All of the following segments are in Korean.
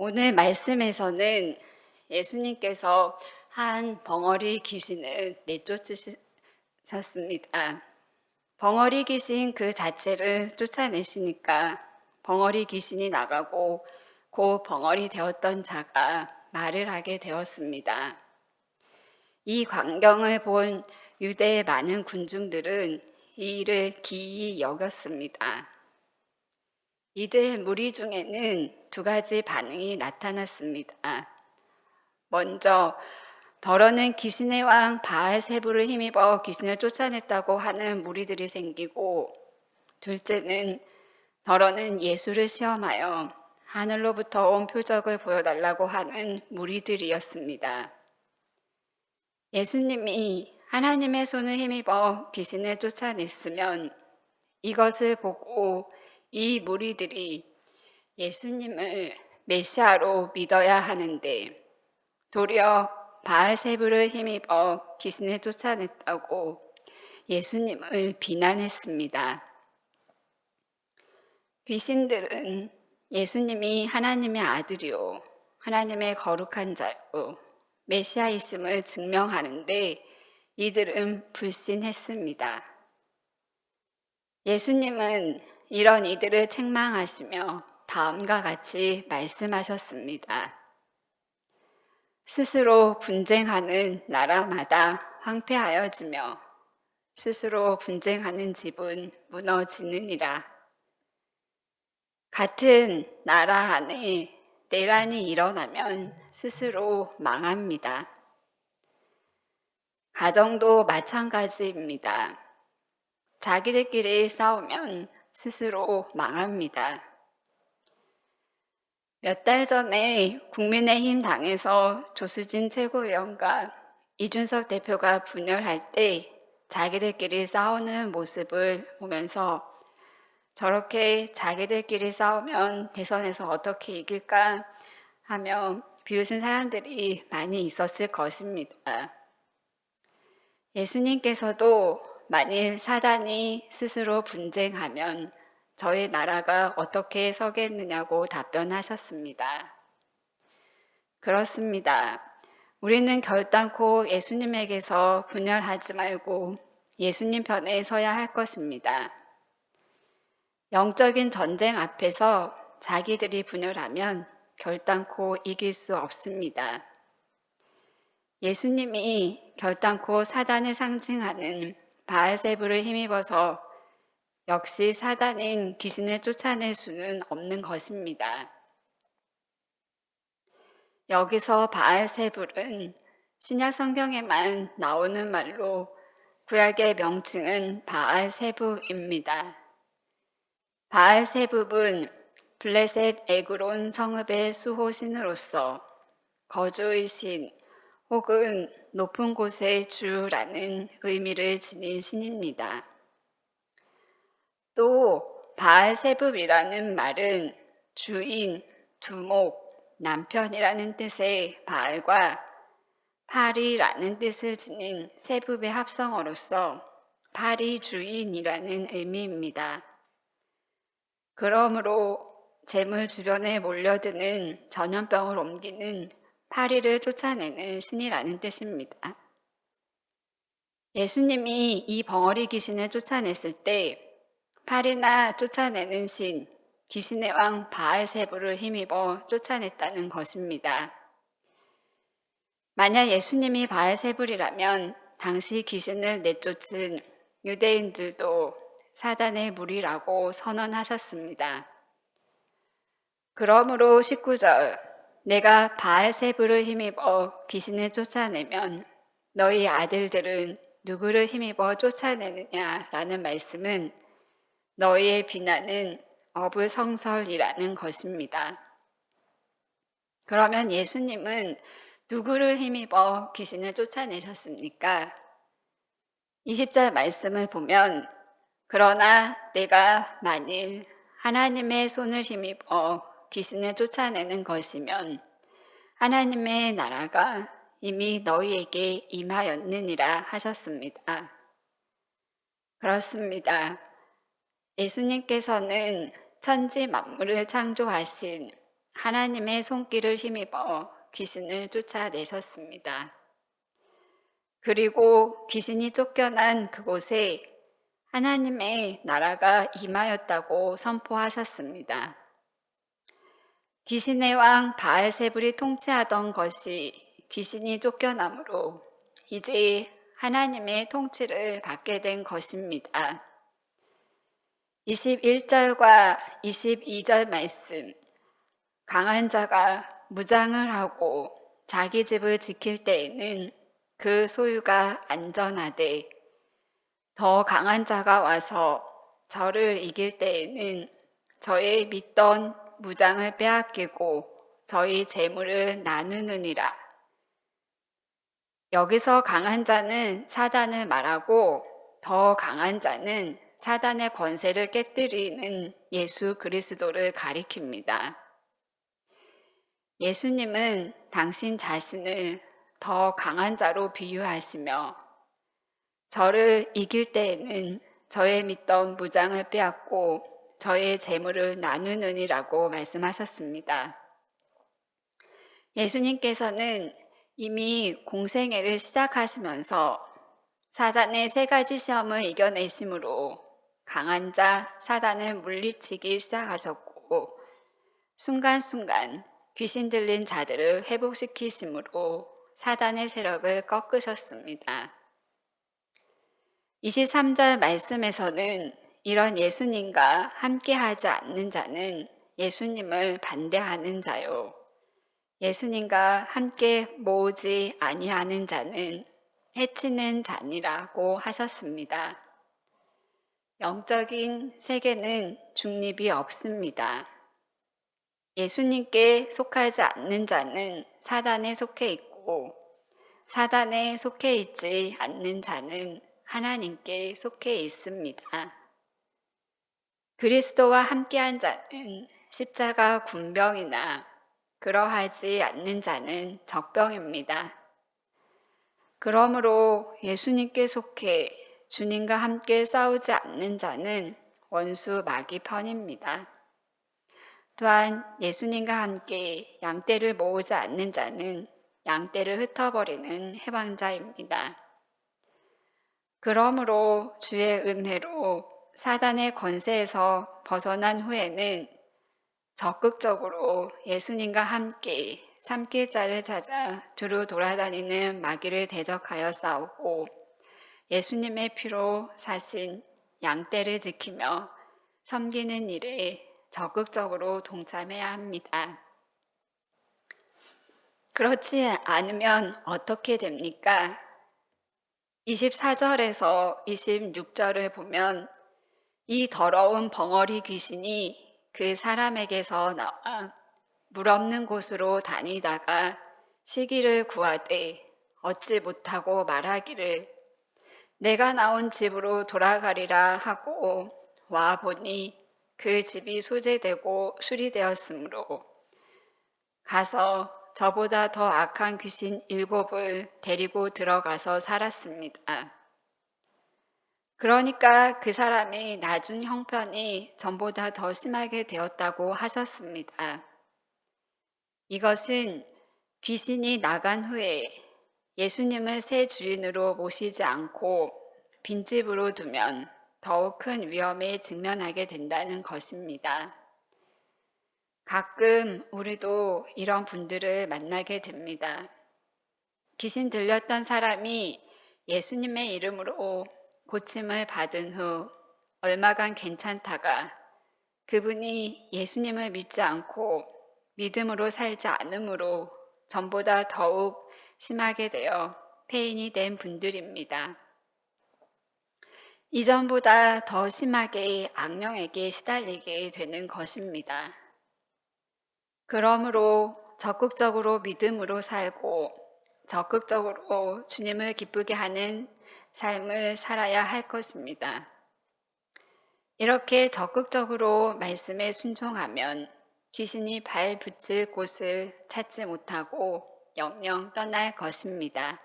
오늘 말씀에서는 예수님께서 한 벙어리 귀신을 내쫓으셨습니다. 벙어리 귀신 그 자체를 쫓아내시니까 벙어리 귀신이 나가고 그 벙어리 되었던 자가 말을 하게 되었습니다. 이 광경을 본 유대의 많은 군중들은 이 일을 기이히 여겼습니다. 이들 무리 중에는 두 가지 반응이 나타났습니다. 먼저 더러는 귀신의 왕 바알세부를 힘입어 귀신을 쫓아냈다고 하는 무리들이 생기고, 둘째는 더러는 예수를 시험하여 하늘로부터 온 표적을 보여달라고 하는 무리들이었습니다. 예수님이 하나님의 손을 힘입어 귀신을 쫓아냈으면 이것을 보고 이 무리들이 예수님을 메시아로 믿어야 하는데 도리어 바알세부를 힘입어 귀신을 쫓아냈다고 예수님을 비난했습니다. 귀신들은 예수님이 하나님의 아들이요 하나님의 거룩한 자요 메시아이심을 증명하는데 이들은 불신했습니다. 예수님은 이런 이들을 책망하시며 다음과 같이 말씀하셨습니다. 스스로 분쟁하는 나라마다 황폐하여지며 스스로 분쟁하는 집은 무너지느니라. 같은 나라 안에 내란이 일어나면 스스로 망합니다. 가정도 마찬가지입니다. 자기들끼리 싸우면 스스로 망합니다. 몇 달 전에 국민의힘 당에서 조수진 최고위원과 이준석 대표가 분열할 때 자기들끼리 싸우는 모습을 보면서 저렇게 자기들끼리 싸우면 대선에서 어떻게 이길까 하며 비웃은 사람들이 많이 있었을 것입니다. 예수님께서도 만일 사단이 스스로 분쟁하면 저희 나라가 어떻게 서겠느냐고 답변하셨습니다. 그렇습니다. 우리는 결단코 예수님에게서 분열하지 말고 예수님 편에 서야 할 것입니다. 영적인 전쟁 앞에서 자기들이 분열하면 결단코 이길 수 없습니다. 예수님이 결단코 사단을 상징하는 바알세부를 힘입어서 역시 사단인 귀신을 쫓아낼 수는 없는 것입니다. 여기서 바알세불은 신약 성경에만 나오는 말로 구약의 명칭은 바알세부입니다. 바알세불은 블레셋 에그론 성읍의 수호신으로서 거주의 신 혹은 높은 곳의 주라는 의미를 지닌 신입니다. 또 바알세불이라는 말은 주인, 두목, 남편이라는 뜻의 바알과 파리라는 뜻을 지닌 세불의 합성어로서 파리 주인이라는 의미입니다. 그러므로 재물 주변에 몰려드는 전염병을 옮기는 파리를 쫓아내는 신이라는 뜻입니다. 예수님이 이 벙어리 귀신을 쫓아냈을 때 파리나 쫓아내는 신, 귀신의 왕 바알세부를 힘입어 쫓아냈다는 것입니다. 만약 예수님이 바알세불이라면 당시 귀신을 내쫓은 유대인들도 사단의 무리라고 선언하셨습니다. 그러므로 19절, 내가 바알세불을 힘입어 귀신을 쫓아내면 너희 아들들은 누구를 힘입어 쫓아내느냐라는 말씀은 너희의 비난은 어불성설이라는 것입니다. 그러면 예수님은 누구를 힘입어 귀신을 쫓아내셨습니까? 20절 말씀을 보면 그러나 내가 만일 하나님의 손을 힘입어 귀신을 쫓아내는 것이면 하나님의 나라가 이미 너희에게 임하였느니라 하셨습니다. 그렇습니다. 예수님께서는 천지 만물을 창조하신 하나님의 손길을 힘입어 귀신을 쫓아내셨습니다. 그리고 귀신이 쫓겨난 그곳에 하나님의 나라가 임하였다고 선포하셨습니다. 귀신의 왕 바알세불이 통치하던 것이 귀신이 쫓겨나므로 이제 하나님의 통치를 받게 된 것입니다. 21절과 22절 말씀, 강한 자가 무장을 하고 자기 집을 지킬 때에는 그 소유가 안전하되 더 강한 자가 와서 저를 이길 때에는 저의 믿던 무장을 빼앗기고 저희 재물을 나누느니라. 여기서 강한 자는 사단을 말하고 더 강한 자는 사단의 권세를 깨뜨리는 예수 그리스도를 가리킵니다. 예수님은 당신 자신을 더 강한 자로 비유하시며 저를 이길 때에는 저의 믿던 무장을 빼앗고 저의 재물을 나누느니라고 말씀하셨습니다. 예수님께서는 이미 공생애를 시작하시면서 사단의 3가지 시험을 이겨내심으로 강한 자 사단을 물리치기 시작하셨고 순간순간 귀신 들린 자들을 회복시키심으로 사단의 세력을 꺾으셨습니다. 23절 말씀에서는 이런 예수님과 함께하지 않는 자는 예수님을 반대하는 자요. 예수님과 함께 모으지 아니하는 자는 해치는 자니라고 하셨습니다. 영적인 세계는 중립이 없습니다. 예수님께 속하지 않는 자는 사단에 속해 있고 사단에 속해 있지 않는 자는 하나님께 속해 있습니다. 그리스도와 함께한 자는 십자가 군병이나 그러하지 않는 자는 적병입니다. 그러므로 예수님께 속해 주님과 함께 싸우지 않는 자는 원수 마귀 편입니다. 또한 예수님과 함께 양떼를 모으지 않는 자는 양떼를 흩어버리는 해방자입니다. 그러므로 주의 은혜로 사단의 권세에서 벗어난 후에는 적극적으로 예수님과 함께 삼킬 자를 찾아 두루 돌아다니는 마귀를 대적하여 싸우고 예수님의 피로 사신 양떼를 지키며 섬기는 일에 적극적으로 동참해야 합니다. 그렇지 않으면 어떻게 됩니까? 24절에서 26절을 보면 이 더러운 벙어리 귀신이 그 사람에게서 나와 물 없는 곳으로 다니다가 쉬기를 구하되 얻지 못하고 말하기를 내가 나온 집으로 돌아가리라 하고 와 보니 그 집이 소재되고 수리되었으므로 가서 저보다 더 악한 귀신 7을 데리고 들어가서 살았습니다. 그러니까 그 사람이 낮은 형편이 전보다 더 심하게 되었다고 하셨습니다. 이것은 귀신이 나간 후에 예수님을 새 주인으로 모시지 않고 빈집으로 두면 더욱 큰 위험에 직면하게 된다는 것입니다. 가끔 우리도 이런 분들을 만나게 됩니다. 귀신 들렸던 사람이 예수님의 이름으로 고침을 받은 후 얼마간 괜찮다가 그분이 예수님을 믿지 않고 믿음으로 살지 않으므로 전보다 더욱 심하게 되어 폐인이 된 분들입니다. 이전보다 더 심하게 악령에게 시달리게 되는 것입니다. 그러므로 적극적으로 믿음으로 살고 적극적으로 주님을 기쁘게 하는 삶을 살아야 할 것입니다. 이렇게 적극적으로 말씀에 순종하면 귀신이 발 붙일 곳을 찾지 못하고 영영 떠날 것입니다.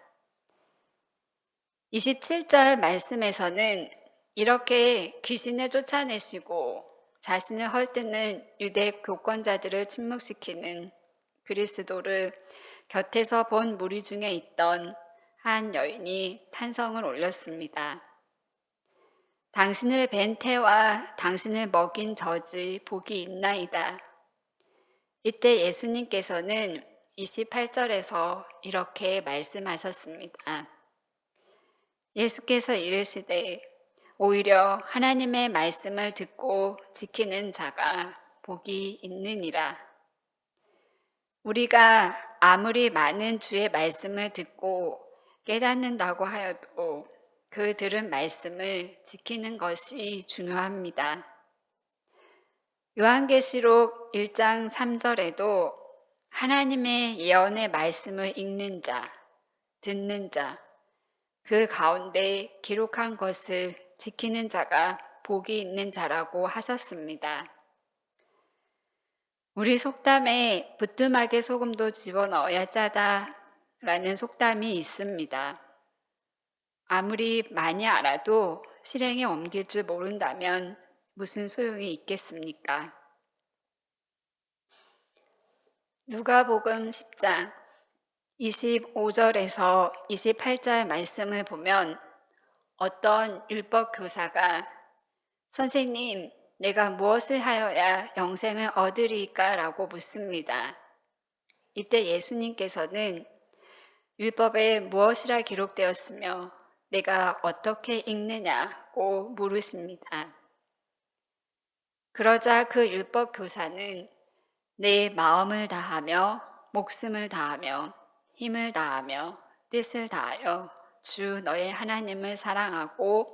27절 말씀에서는 이렇게 귀신을 쫓아내시고 자신을 헐뜯는 유대 교권자들을 침묵시키는 그리스도를 곁에서 본 무리 중에 있던 한 여인이 탄성을 올렸습니다. 당신을 뵌 태와 당신을 먹인 젖이 복이 있나이다. 이때 예수님께서는 28절에서 이렇게 말씀하셨습니다. 예수께서 이르시되 오히려 하나님의 말씀을 듣고 지키는 자가 복이 있느니라. 우리가 아무리 많은 주의 말씀을 듣고 깨닫는다고 하여도 그 들은 말씀을 지키는 것이 중요합니다. 요한계시록 1장 3절에도 하나님의 예언의 말씀을 읽는 자, 듣는 자, 그 가운데 기록한 것을 지키는 자가 복이 있는 자라고 하셨습니다. 우리 속담에 부뚜막에 소금도 집어넣어야 짜다라는 속담이 있습니다. 아무리 많이 알아도 실행에 옮길 줄 모른다면 무슨 소용이 있겠습니까? 누가복음 10장 25절에서 28절 말씀을 보면 어떤 율법 교사가 선생님, 내가 무엇을 하여야 영생을 얻으리까? 라고 묻습니다. 이때 예수님께서는 율법에 무엇이라 기록되었으며 내가 어떻게 읽느냐고 물으십니다. 그러자 그 율법 교사는 내 마음을 다하며 목숨을 다하며 힘을 다하며 뜻을 다하여 주 너의 하나님을 사랑하고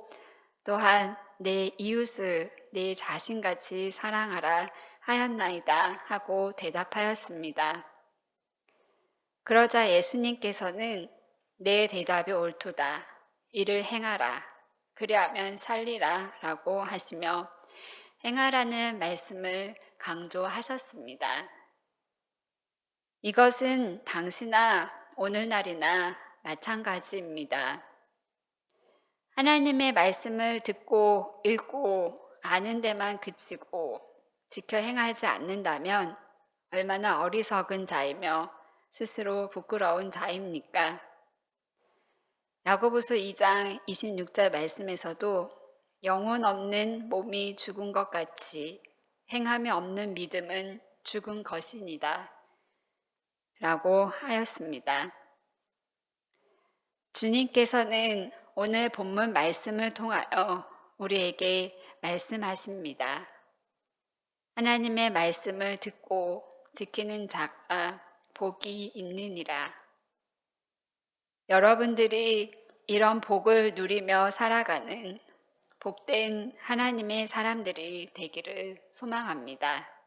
또한 내 이웃을 내 자신같이 사랑하라 하였나이다 하고 대답하였습니다. 그러자 예수님께서는 내 대답이 옳도다. 이를 행하라. 그리하면 살리라 라고 하시며 행하라는 말씀을 강조하셨습니다. 이것은 당시나 오늘날이나 마찬가지입니다. 하나님의 말씀을 듣고 읽고 아는 데만 그치고 지켜 행하지 않는다면 얼마나 어리석은 자이며 스스로 부끄러운 자입니까? 야고보서 2장 26절 말씀에서도 영혼 없는 몸이 죽은 것 같이 행함이 없는 믿음은 죽은 것이니다 라고 하였습니다. 주님께서는 오늘 본문 말씀을 통하여 우리에게 말씀하십니다. 하나님의 말씀을 듣고 지키는 자가 복이 있느니라. 여러분들이 이런 복을 누리며 살아가는 복된 하나님의 사람들이 되기를 소망합니다.